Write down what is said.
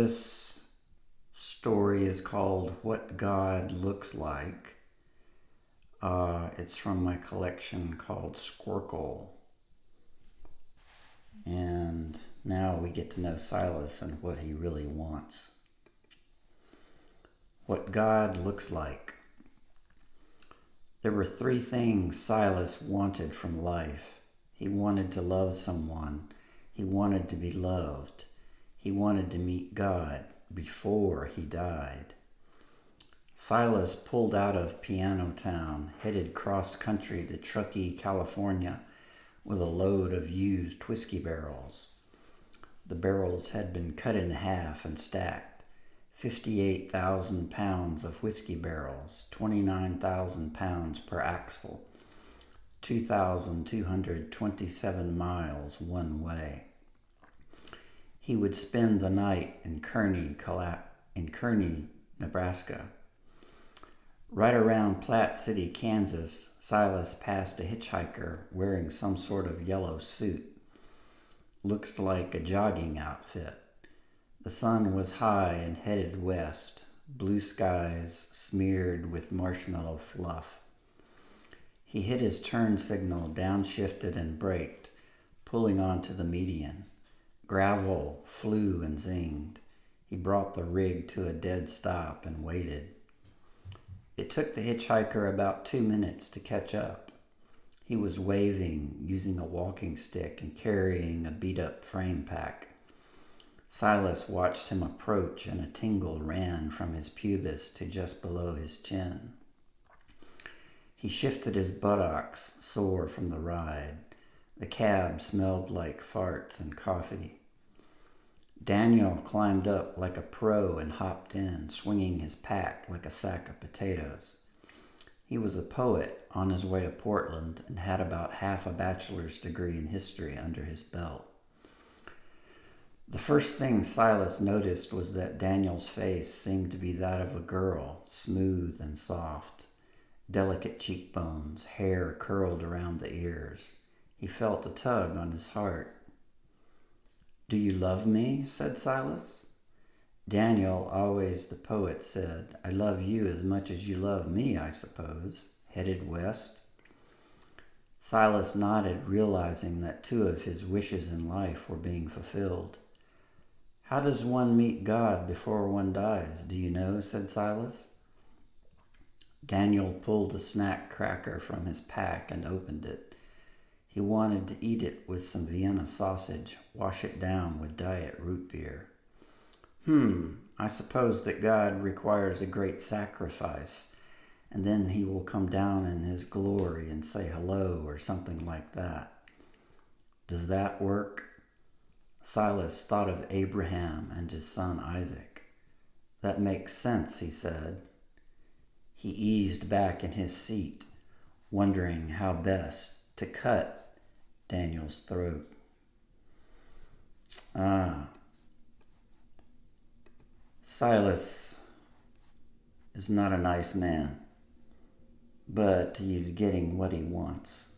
This story is called What God Looks Like. It's from my collection called Squircle. And now we get to know Silas and what he really wants. What God looks like. There were three things Silas wanted from life. He wanted to love someone. He wanted to be loved. He wanted to meet God before he died. Silas pulled out of Piano Town, headed cross-country to Truckee, California, with a load of used whiskey barrels. The barrels had been cut in half and stacked. 58,000 pounds of whiskey barrels, 29,000 pounds per axle, 2,227 miles one way. He would spend the night in Kearney, Nebraska. Right around Platte City, Kansas, Silas passed a hitchhiker wearing some sort of yellow suit. Looked like a jogging outfit. The sun was high and headed west, blue skies smeared with marshmallow fluff. He hit his turn signal, downshifted and braked, pulling onto the median. Gravel flew and zinged. He brought the rig to a dead stop and waited. It took the hitchhiker about 2 minutes to catch up. He was waving, using a walking stick and carrying a beat-up frame pack. Silas watched him approach, and a tingle ran from his pubis to just below his chin. He shifted his buttocks, sore from the ride. The cab smelled like farts and coffee. Daniel climbed up like a pro and hopped in, swinging his pack like a sack of potatoes. He was a poet on his way to Portland and had about half a bachelor's degree in history under his belt. The first thing Silas noticed was that Daniel's face seemed to be that of a girl, smooth and soft. Delicate cheekbones, hair curled around the ears. He felt a tug on his heart. "Do you love me?" said Silas. Daniel, always the poet, said, "I love you as much as you love me, I suppose." Headed west. Silas nodded, realizing that two of his wishes in life were being fulfilled. "How does one meet God before one dies? Do you know?" said Silas. Daniel pulled a snack cracker from his pack and opened it. He wanted to eat it with some Vienna sausage, wash it down with diet root beer. I suppose that God requires a great sacrifice, and then he will come down in his glory and say hello or something like that. Does that work? Silas thought of Abraham and his son Isaac. "That makes sense," he said. He eased back in his seat, wondering how best to cut Daniel's throat. Silas is not a nice man, but he's getting what he wants.